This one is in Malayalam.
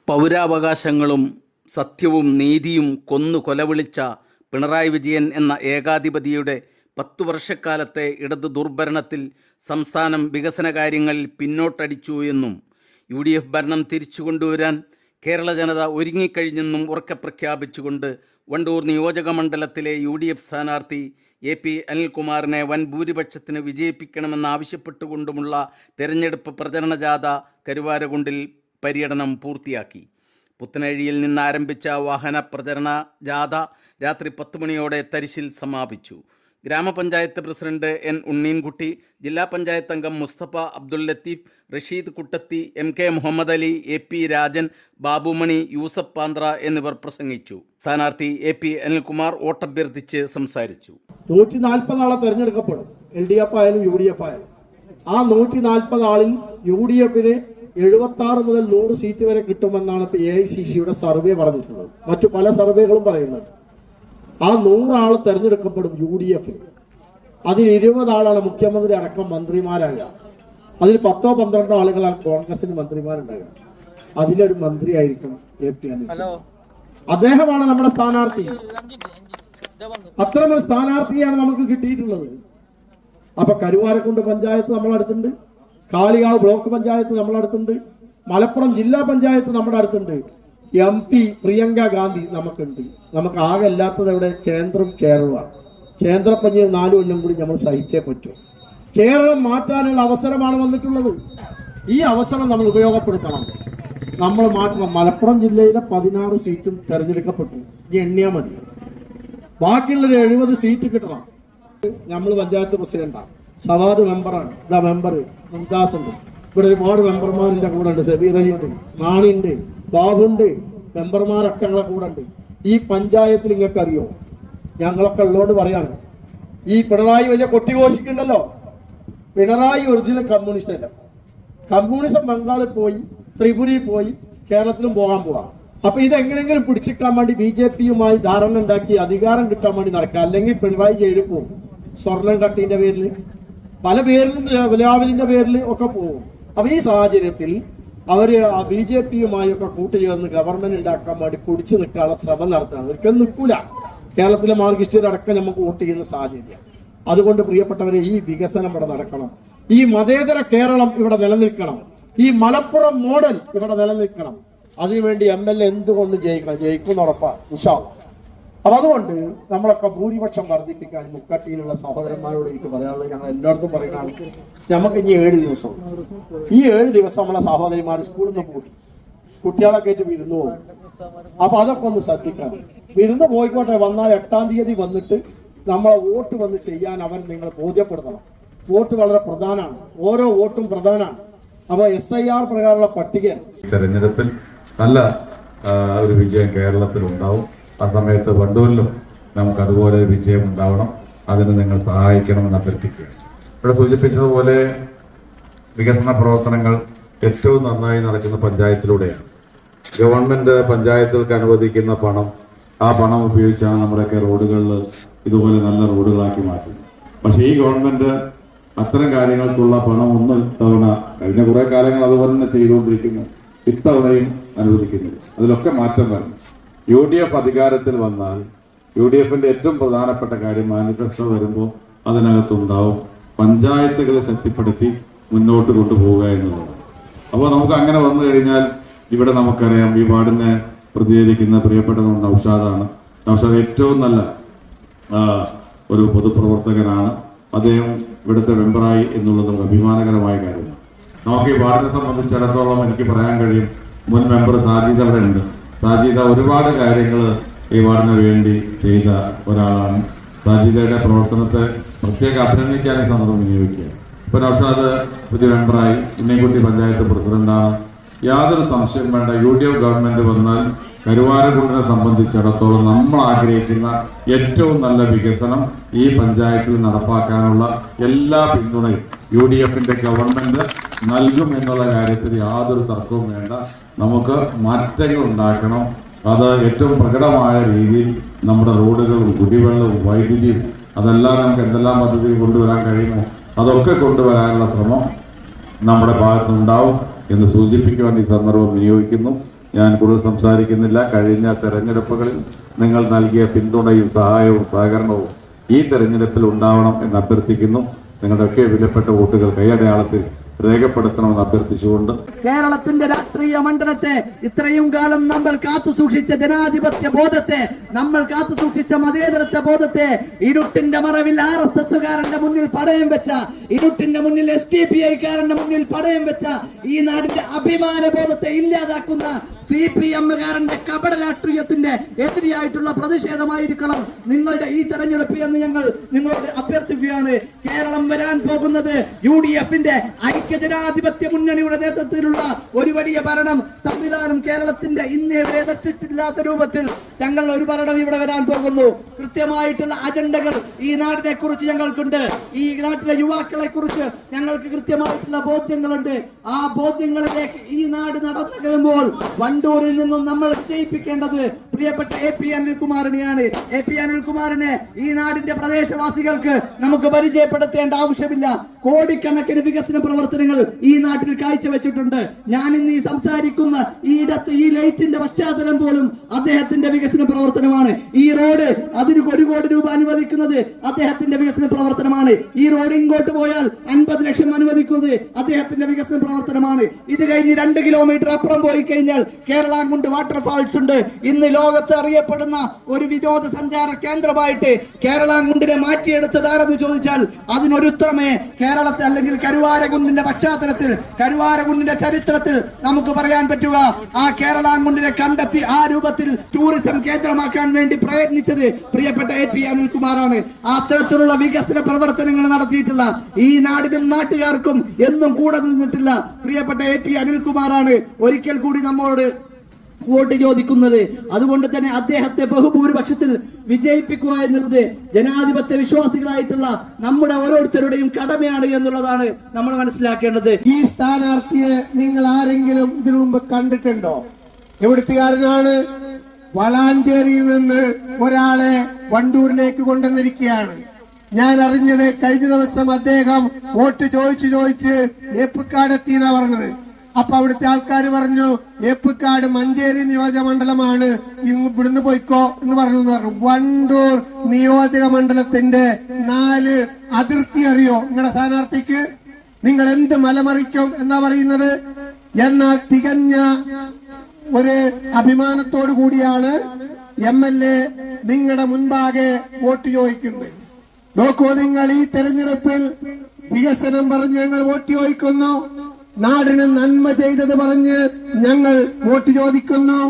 പൗരാവകാശങ്ങളും സത്യവും നീതിയും കൊന്നു കൊലവിളിച്ച പിണറായി വിജയൻ എന്ന ഏകാധിപതിയുടെ 10 വർഷക്കാലത്തെ ഇടത് ദുർഭരണത്തിൽ സംസ്ഥാനം വികസന കാര്യങ്ങളിൽ പിന്നോട്ടടിച്ചു എന്നും UDF ഭരണം തിരിച്ചുകൊണ്ടുവരാൻ കേരള ജനത ഒരുങ്ങിക്കഴിഞ്ഞെന്നും ഉറക്കെ പ്രഖ്യാപിച്ചുകൊണ്ട് വണ്ടൂർ നിയോജകമണ്ഡലത്തിലെ UDF സ്ഥാനാർത്ഥി AP അനിൽകുമാറിനെ വൻ ഭൂരിപക്ഷത്തിന് വിജയിപ്പിക്കണമെന്നാവശ്യപ്പെട്ടുകൊണ്ടുമുള്ള തെരഞ്ഞെടുപ്പ് പ്രചരണ ജാഥ കരുവാരകുണ്ടിൽ പര്യടനം പൂർത്തിയാക്കി. പുത്തനഴിയിൽ നിന്ന് ആരംഭിച്ച വാഹന പ്രചരണ ജാഥ രാത്രി 10 മണിയോടെ തരിശിൽ സമാപിച്ചു. ഗ്രാമപഞ്ചായത്ത് പ്രസിഡന്റ് N ഉണ്ണീൻകുട്ടി, ജില്ലാ പഞ്ചായത്ത് അംഗം മുസ്തഫ അബ്ദുൽ ലത്തീഫ്, റഷീദ് കുട്ടത്തി, MK മുഹമ്മദ് അലി, AP രാജൻ, ബാബുമണി, യൂസഫ് പാന്ത്ര എന്നിവർ പ്രസംഗിച്ചു. സ്ഥാനാർത്ഥി AP അനിൽകുമാർ വോട്ടഭ്യർത്ഥിച്ച് സംസാരിച്ചു. 140 ആളെ തെരഞ്ഞെടുക്കപ്പെടും. LDF ആയാലും UDF ആയാലും. ആ 140 ആളിൽ UDFന് 76 മുതൽ 100 സീറ്റ് വരെ കിട്ടുമെന്നാണ് ഇപ്പോൾ AICCയുടെ സർവേ പറഞ്ഞിട്ടുള്ളത്. മറ്റു പല സർവേകളും പറയുന്നുണ്ട്. ആ 100 ആൾ തെരഞ്ഞെടുക്കപ്പെടും UDFന്. അതിൽ 20 ആളാണ് മുഖ്യമന്ത്രി അടക്കം മന്ത്രിമാരാകുക. അതിൽ 10-12 ആളുകളാണ് കോൺഗ്രസിന് മന്ത്രിമാരുണ്ടാകുക. അതിലൊരു മന്ത്രിയായിരിക്കും AP അനിൽകുമാർ. അദ്ദേഹമാണ് നമ്മുടെ സ്ഥാനാർത്ഥി. അത്തരമൊരു സ്ഥാനാർത്ഥിയാണ് നമുക്ക് കിട്ടിയിട്ടുള്ളത്. അപ്പൊ കരുവാരക്കുണ്ട് പഞ്ചായത്ത് നമ്മുടെ അടുത്തുണ്ട്, കാളികാവ് ബ്ലോക്ക് പഞ്ചായത്ത് നമ്മുടെ അടുത്തുണ്ട്, മലപ്പുറം ജില്ലാ പഞ്ചായത്ത് നമ്മുടെ അടുത്തുണ്ട്, MP പ്രിയങ്ക ഗാന്ധി നമുക്കുണ്ട്. നമുക്ക് ആകെ അല്ലാത്തത് എവിടെ? കേന്ദ്രം കേരളമാണ്. കേന്ദ്രപ്പഞ്ഞ് 4 കൊല്ലം കൂടി നമ്മൾ സഹിച്ചേ പറ്റൂ. കേരളം മാറ്റാനുള്ള അവസരമാണ് വന്നിട്ടുള്ളത്. ഈ അവസരം നമ്മൾ ഉപയോഗപ്പെടുത്തണം. നമ്മൾ മാറ്റണം. മലപ്പുറം ജില്ലയിലെ 16 സീറ്റും തെരഞ്ഞെടുക്കപ്പെട്ടു. ഇനി എണ്ണിയാൽ മതി. ബാക്കിയുള്ളൊരു 70 സീറ്റ് കിട്ടണം. നമ്മൾ പഞ്ചായത്ത് പ്രസിഡന്റാണ്, സവാദ് മെമ്പറാണ്, ഇതാ മെമ്പർ മുംതാസ് ഉണ്ട്. ഇവിടെ ഒരുപാട് മെമ്പർമാരിന്റെ കൂടെ ഉണ്ട്. സബീർ അലി ഉണ്ട്, നാണിയുണ്ട്, ബാബുണ്ട്, മെമ്പർമാരൊക്കെ ഞങ്ങളെ കൂടെ ഉണ്ട്. ഈ പഞ്ചായത്തിൽ നിങ്ങൾക്ക് അറിയോ, ഞങ്ങളൊക്കെ ഉള്ളതുകൊണ്ട് പറയാണ്, ഈ പിണറായി വലിയ കൊട്ടിഘോഷിക്കുന്നുണ്ടല്ലോ. പിണറായി ഒറിജിനൽ കമ്മ്യൂണിസ്റ്റ് അല്ല. കമ്മ്യൂണിസം ബംഗാളിൽ പോയി, ത്രിപുരയിൽ പോയി, കേരളത്തിലും പോകാൻ പോവാം. അപ്പൊ ഇതെങ്ങനെങ്കിലും പിടിച്ചിക്കാൻ വേണ്ടി BJPയുമായി ധാരണ ഉണ്ടാക്കി അധികാരം കിട്ടാൻ വേണ്ടി നടക്കുക. അല്ലെങ്കിൽ പിണറായി ജയിലിൽ പോകും. സ്വർണം കട്ടിന്റെ പേരിൽ, പല പേരിലും, ലാവലിന്റെ പേരിൽ ഒക്കെ പോകും. അപ്പൊ ഈ സാഹചര്യത്തിൽ അവര് BJPയുമായി ഒക്കെ കൂട്ടുചേർന്ന് ഗവൺമെന്റ് ഉണ്ടാക്കാൻ വേണ്ടി പിടിച്ചു നിൽക്കാനുള്ള ശ്രമം നടത്തുകയാണ്. ഒരിക്കലും നിൽക്കൂല. കേരളത്തിലെ മാർക്സിസ്റ്റുകാരടക്കം നമുക്ക് വോട്ട് ചെയ്യുന്ന സാഹചര്യം. അതുകൊണ്ട് പ്രിയപ്പെട്ടവരെ, ഈ വികസനം ഇവിടെ നടക്കണം. ഈ മതേതര കേരളം ഇവിടെ നിലനിൽക്കണം. ഈ മലപ്പുറം മോഡൽ ഇവിടെ നിലനിൽക്കണം. അതിനുവേണ്ടി MLA എന്തുകൊണ്ട് ജയിക്കും ഉറപ്പാണ് ഇൻഷാ അല്ലാഹ്. അപ്പൊ അതുകൊണ്ട് നമ്മളൊക്കെ ഭൂരിപക്ഷം വർദ്ധിപ്പിക്കാൻ മുക്കട്ടിയിലുള്ള സഹോദരന്മാരോട് എനിക്ക് പറയാനുള്ളത്, ഞങ്ങൾ എല്ലായിടത്തും പറയുന്നതാണ്, നമുക്ക് ഇനി 7 ദിവസം. ഈ 7 ദിവസം നമ്മളെ സഹോദരിമാർ സ്കൂളിൽ നിന്ന് പൂട്ടി, കുട്ടികളൊക്കെ ആയിട്ട് വിരുന്ന് പോകും. അപ്പൊ അതൊക്കെ ഒന്ന് ശ്രദ്ധിക്കണം. വിരുന്ന് പോയിക്കോട്ടെ, വന്നാൽ 8-ാം തീയതി വന്നിട്ട് നമ്മളെ വോട്ട് വന്ന് ചെയ്യാൻ അവർ നിങ്ങൾ ബോധ്യപ്പെടുത്തണം. വോട്ട് വളരെ പ്രധാനമാണ്. ഓരോ വോട്ടും പ്രധാനമാണ്. അപ്പൊ SIR പ്രകാരമുള്ള പട്ടിക തെരഞ്ഞെടുപ്പിൽ നല്ല ഒരു വിജയം കേരളത്തിൽ ഉണ്ടാവും. ആ സമയത്ത് വണ്ടൂരിലും നമുക്ക് അതുപോലെ ഒരു വിജയം ഉണ്ടാവണം. അതിന് നിങ്ങൾ സഹായിക്കണമെന്ന് അഭ്യർത്ഥിക്കുക. ഇവിടെ സൂചിപ്പിച്ചതുപോലെ വികസന പ്രവർത്തനങ്ങൾ ഏറ്റവും നന്നായി നടക്കുന്ന പഞ്ചായത്തിലൂടെയാണ്. ഗവൺമെന്റ് പഞ്ചായത്തുകൾക്ക് അനുവദിക്കുന്ന പണം, ആ പണം ഉപയോഗിച്ചാണ് നമ്മുടെയൊക്കെ റോഡുകളിൽ ഇതുപോലെ നല്ല റോഡുകളാക്കി മാറ്റുന്നത്. പക്ഷേ ഈ ഗവൺമെന്റ് അത്തരം കാര്യങ്ങൾക്കുള്ള പണം ഒന്നും ഇത്തവണ, കഴിഞ്ഞ കുറെ കാലങ്ങൾ അതുപോലെ തന്നെ ചെയ്തുകൊണ്ടിരിക്കുന്നു, ഇത്തവണയും അനുവദിക്കുന്നില്ല. അതിലൊക്കെ മാറ്റം വരണം. UDF അധികാരത്തിൽ വന്നാൽ UDFന്റെ ഏറ്റവും പ്രധാനപ്പെട്ട കാര്യം മാനിഫെസ്റ്റോ വരുമ്പോൾ അതിനകത്തുണ്ടാവും പഞ്ചായത്തുകളെ ശക്തിപ്പെടുത്തി മുന്നോട്ട് കൊണ്ടുപോവുക എന്നുള്ളതാണ്. അപ്പോൾ നമുക്ക് അങ്ങനെ വന്നു കഴിഞ്ഞാൽ ഇവിടെ നമുക്കറിയാം, ഈ വാർഡിനെ പ്രതിനിധീകരിക്കുന്ന പ്രിയപ്പെട്ട നൗഷാദാണ്. നൗഷാദ് ഏറ്റവും നല്ല ഒരു പൊതുപ്രവർത്തകനാണ്. അദ്ദേഹം ഇവിടുത്തെ മെമ്പറായി എന്നുള്ളത് നമുക്ക് അഭിമാനകരമായ കാര്യമാണ്. നമുക്ക് ഈ വാർഡിനെ സംബന്ധിച്ചിടത്തോളം എനിക്ക് പറയാൻ കഴിയും, മുൻ മെമ്പർ സാജിദ അവിടെ ഉണ്ട്. സാജിദ ഒരുപാട് കാര്യങ്ങൾ ഈ വാർഡിന് വേണ്ടി ചെയ്ത ഒരാളാണ്. സാജിദയുടെ പ്രവർത്തനത്തെ പ്രത്യേക അഭിനന്ദിക്കാൻ ഈ സന്ദർഭം വിനിയോഗിക്കുക. ഇപ്പൊ നൗഷാദ് പുതിയ മെമ്പറായി, ഉണ്ണിക്കുട്ടി പഞ്ചായത്ത് പ്രസിഡന്റാണ്. യാതൊരു സംശയം വേണ്ട, UDF ഗവൺമെന്റ് വന്നാൽ കരുവാരക്കുണ്ടിനെ സംബന്ധിച്ചിടത്തോളം നമ്മൾ ആഗ്രഹിക്കുന്ന ഏറ്റവും നല്ല വികസനം ഈ പഞ്ചായത്തിൽ നടപ്പാക്കാനുള്ള എല്ലാ പിന്തുണയും UDFന്റെ ഗവൺമെന്റ് നൽകും എന്നുള്ള കാര്യത്തിൽ യാതൊരു തർക്കവും വേണ്ട. നമുക്ക് മാറ്റങ്ങൾ ഉണ്ടാക്കണം. അത് ഏറ്റവും പ്രകടമായ രീതിയിൽ നമ്മുടെ റോഡുകളും കുടിവെള്ളവും വൈദ്യുതിയും അതെല്ലാം നമുക്ക് എന്തെല്ലാം പദ്ധതികൾ കൊണ്ടുവരാൻ കഴിയുമോ അതൊക്കെ കൊണ്ടുവരാനുള്ള ശ്രമം നമ്മുടെ ഭാഗത്തുനിന്നുണ്ടാവും എന്ന് സൂചിപ്പിക്കുവാൻ ഈ സന്ദർഭം വിനിയോഗിക്കുന്നു. ഞാൻ കൂടുതൽ സംസാരിക്കുന്നില്ല. കഴിഞ്ഞ തെരഞ്ഞെടുപ്പുകളിൽ നിങ്ങൾ നൽകിയ പിന്തുണയും സഹായവും സഹകരണവും ഈ തെരഞ്ഞെടുപ്പിൽ ഉണ്ടാവണം എന്ന് അഭ്യർത്ഥിക്കുന്നു. നിങ്ങളുടെയൊക്കെ വിലപ്പെട്ട വോട്ടുകൾ കൈയടയാളത്തിൽ രേഖപ്പെടുത്തണമെന്ന് അഭ്യർത്ഥിച്ചുകൊണ്ട് കേരളത്തിന്റെ രാഷ്ട്രീയ മണ്ഡലത്തെ ഇത്രയും കാലം നമ്മൾ കാത്തു സൂക്ഷിച്ച ജനാധിപത്യ ബോധത്തെ, നമ്മൾ കാത്തു സൂക്ഷിച്ച മതേതരത്വ ബോധത്തെ ഇരുട്ടിന്റെ മറവിൽ RSSകാരന്റെ മുന്നിൽ പടയം വെച്ച, ഇരുട്ടിന്റെ മുന്നിൽ SDPI-കാരന്റെ മുന്നിൽ പടയം വെച്ച ഈ നാടിന്റെ അഭിമാന ബോധത്തെ ഇല്ലാതാക്കുന്ന CPM-കാരന്റെ കപട രാഷ്ട്രീയത്തിന്റെ എതിരെയായിട്ടുള്ള പ്രതിഷേധമായിരിക്കണം നിങ്ങളുടെ ഈ തെരഞ്ഞെടുപ്പ് എന്ന് ഞങ്ങൾ നിങ്ങളോട് അഭ്യർത്ഥിക്കുകയാണ്. കേരളം വരാൻ പോകുന്നത് UDF-ന്റെ ഐക്യജനാധിപത്യ മുന്നണിയുടെ നേതൃത്വത്തിലുള്ള ഒരു വലിയ ഭരണം സംവിധാനം കേരളത്തിന്റെ ഇന്നേ വരെ ദർശിച്ചിട്ടില്ലാത്ത രൂപത്തിൽ ഞങ്ങൾ ഒരു ഭരണം ഇവിടെ വരാൻ പോകുന്നു. കൃത്യമായിട്ടുള്ള അജണ്ടകൾ ഈ നാടിനെ കുറിച്ച് ഞങ്ങൾക്കുണ്ട്. ഈ നാട്ടിലെ യുവാക്കളെ കുറിച്ച് ഞങ്ങൾക്ക് കൃത്യമായിട്ടുള്ള ബോധ്യങ്ങളുണ്ട്. ആ ബോധ്യങ്ങളിലേക്ക് ഈ നാട് നടന്നു കഴിയുമ്പോൾ വണ്ടൂരിൽ നിന്നും നമ്മൾ വിജയിപ്പിക്കേണ്ടത് പ്രിയപ്പെട്ട AP അനിൽകുമാറിനെയാണ്. AP അനിൽകുമാറിനെ ഈ നാടിന്റെ പ്രദേശവാസികൾക്ക് നമുക്ക് പരിചയപ്പെടുത്തേണ്ട ആവശ്യമില്ല. കോടിക്കണക്കിന് വികസന പ്രവർത്തനങ്ങൾ ഈ നാട്ടിൽ കാഴ്ചവെച്ചിട്ടുണ്ട്. ഞാൻ ഇന്ന് ഈ സംസാരിക്കുന്ന ഈ ഇടത്ത് ഈ ലൈറ്റിന്റെ പശ്ചാത്തലം പോലും അദ്ദേഹത്തിന്റെ വികസന പ്രവർത്തനമാണ്. ഈ റോഡ് അതിന് 1 കോടി രൂപ അനുവദിക്കുന്നത് അദ്ദേഹത്തിന്റെ വികസന പ്രവർത്തനമാണ്. ഈ റോഡ് ഇങ്ങോട്ട് പോയാൽ 50 ലക്ഷം അനുവദിക്കുന്നത് അദ്ദേഹത്തിന്റെ വികസന പ്രവർത്തനമാണ്. ഇത് കഴിഞ്ഞ് 2 കിലോമീറ്റർ അപ്പുറം പോയി കഴിഞ്ഞാൽ കേരളാംകുണ്ട് വാട്ടർഫാൾസ് ഉണ്ട്. ഇന്ന് ലോകത്ത് അറിയപ്പെടുന്ന ഒരു വിനോദസഞ്ചാര കേന്ദ്രമായിട്ട് കേരളാംകുണ്ടിനെ മാറ്റിയെടുത്തതാരെന്ന് ചോദിച്ചാൽ അതിനൊരു ഉത്തരമേ കേരളത്തെ അല്ലെങ്കിൽ കരുവാരകുണ്ടിന്റെ പശ്ചാത്തലത്തിൽ, കരുവാരകുണ്ടിന്റെ ചരിത്രത്തിൽ നമുക്ക് പറയാൻ പറ്റുക. ആ കേരളാംകുണ്ടിനെ കണ്ടെത്തി ആ രൂപത്തിൽ ടൂറിസം കേന്ദ്രമാക്കാൻ വേണ്ടി പ്രയത്നിച്ചത് പ്രിയപ്പെട്ട AP അനിൽകുമാറാണ്. അത്തരത്തിലുള്ള വികസന പ്രവർത്തനങ്ങൾ നടത്തിയിട്ടുള്ള ഈ നാടിനും നാട്ടുകാർക്കും എന്നും കൂടെ നിന്നിട്ടില്ല പ്രിയപ്പെട്ട AP അനിൽകുമാറാണ് ഒരിക്കൽ കൂടി നമ്മോട് വോട്ട് ചോദിക്കുന്നത്. അതുകൊണ്ട് തന്നെ അദ്ദേഹത്തെ ബഹുഭൂരിപക്ഷത്തിൽ വിജയിപ്പിക്കുക എന്നുള്ളത് ജനാധിപത്യ വിശ്വാസികളായിട്ടുള്ള നമ്മുടെ ഓരോരുത്തരുടെയും കടമയാണ് എന്നുള്ളതാണ് നമ്മൾ മനസ്സിലാക്കേണ്ടത്. ഈ സ്ഥാനാർത്ഥിയെ നിങ്ങൾ ആരെങ്കിലും ഇതിനു മുമ്പ് കണ്ടിട്ടുണ്ടോ? എവിടുത്തുകാരനാണ്? വളാഞ്ചേരിയിൽ നിന്ന് ഒരാളെ വണ്ടൂരിലേക്ക് കൊണ്ടുവന്നിരിക്കുകയാണ്. ഞാൻ അറിഞ്ഞത് കഴിഞ്ഞ ദിവസം അദ്ദേഹം വോട്ട് ചോദിച്ച് ഏപ്പുക്കാട് എത്തിയെന്നാ പറഞ്ഞത്. അപ്പൊ അവിടുത്തെ ആൾക്കാർ പറഞ്ഞു ഏപ്പുക്കാട് മഞ്ചേരി നിയോജക മണ്ഡലമാണ്, ഇവിടുന്ന് പോയിക്കോ എന്ന് പറഞ്ഞു. വണ്ടൂർ നിയോജക മണ്ഡലത്തിന്റെ 4 അതിർത്തി അറിയോ നിങ്ങളുടെ സ്ഥാനാർത്ഥിക്ക്? നിങ്ങൾ എന്ത് മലമറിക്കും എന്നാ പറയുന്നത്? എന്നാൽ തികഞ്ഞ ഒരു അഭിമാനത്തോടു കൂടിയാണ് MLA നിങ്ങളുടെ മുൻപാകെ വോട്ട് ചോദിക്കുന്നത്. നോക്കൂ, നിങ്ങൾ ഈ തെരഞ്ഞെടുപ്പിൽ വികസനം പറഞ്ഞ് ഞങ്ങൾ വോട്ട് ചോദിക്കുന്നു, നാടിന് നന്മ ചെയ്തത് പറഞ്ഞ് ഞങ്ങൾ വോട്ട് ചോദിക്കുന്നു.